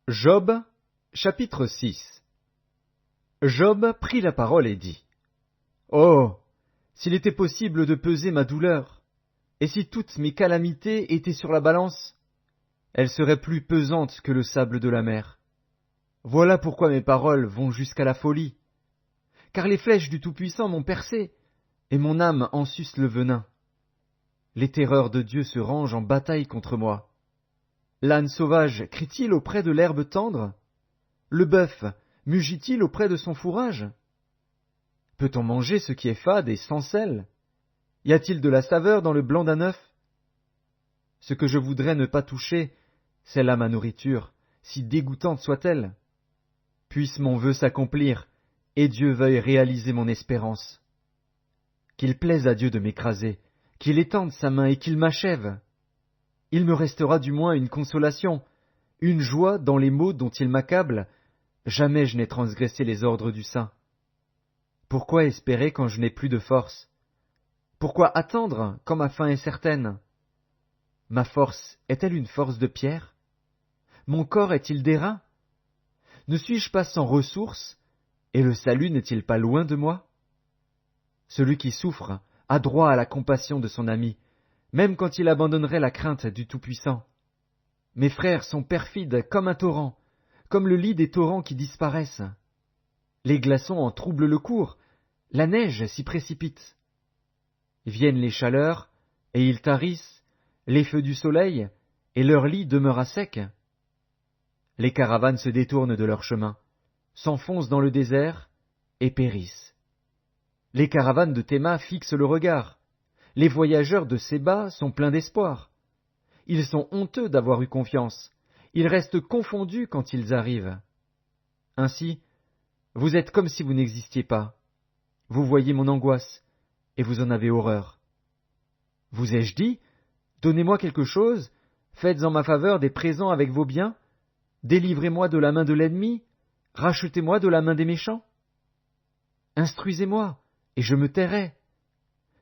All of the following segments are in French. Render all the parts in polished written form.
Job, chapitre 6. Job prit la parole et dit: Oh! S'il était possible de peser ma douleur, et si toutes mes calamités étaient sur la balance, elles seraient plus pesantes que le sable de la mer. Voilà pourquoi mes paroles vont jusqu'à la folie, car les flèches du Tout-Puissant m'ont percé, et mon âme en suce le venin. Les terreurs de Dieu se rangent en bataille contre moi. L'âne sauvage crie-t-il auprès de l'herbe tendre? Le bœuf mugit-il auprès de son fourrage? Peut-on manger ce qui est fade et sans sel? Y a-t-il de la saveur dans le blanc d'un œuf? Ce que je voudrais ne pas toucher, c'est là ma nourriture, si dégoûtante soit-elle. Puisse mon vœu s'accomplir, et Dieu veuille réaliser mon espérance. Qu'il plaise à Dieu de m'écraser, qu'il étende sa main et qu'il m'achève. Il me restera du moins une consolation, une joie dans les maux dont il m'accable. Jamais je n'ai transgressé les ordres du Saint. Pourquoi espérer quand je n'ai plus de force? Pourquoi attendre quand ma fin est certaine? Ma force est-elle une force de pierre? Mon corps est-il d'airain? Ne suis-je pas sans ressources, et le salut n'est-il pas loin de moi? Celui qui souffre a droit à la compassion de son ami, même quand il abandonnerait la crainte du Tout-Puissant. Mes frères sont perfides comme un torrent, comme le lit des torrents qui disparaissent. Les glaçons en troublent le cours, la neige s'y précipite. Viennent les chaleurs, et ils tarissent, les feux du soleil, et leur lit demeure à sec. Les caravanes se détournent de leur chemin, s'enfoncent dans le désert, et périssent. Les caravanes de Théma fixent le regard. Les voyageurs de Séba sont pleins d'espoir. Ils sont honteux d'avoir eu confiance. Ils restent confondus quand ils arrivent. Ainsi, vous êtes comme si vous n'existiez pas. Vous voyez mon angoisse, et vous en avez horreur. Vous ai-je dit, donnez-moi quelque chose, faites en ma faveur des présents avec vos biens, délivrez-moi de la main de l'ennemi, rachetez-moi de la main des méchants? Instruisez-moi, et je me tairai.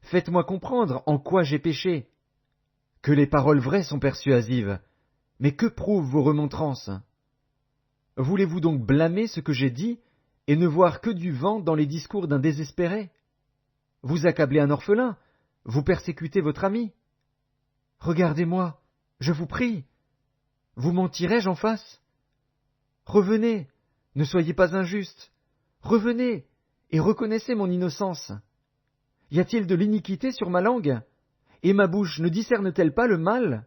Faites-moi comprendre en quoi j'ai péché. Que les paroles vraies sont persuasives, mais que prouvent vos remontrances? Voulez-vous donc blâmer ce que j'ai dit, et ne voir que du vent dans les discours d'un désespéré? Vous accablez un orphelin, vous persécutez votre ami. Regardez-moi, je vous prie. Vous mentirai-je en face? Revenez, ne soyez pas injuste. Revenez, et reconnaissez mon innocence. Y a-t-il de l'iniquité sur ma langue? Et ma bouche ne discerne-t-elle pas le mal?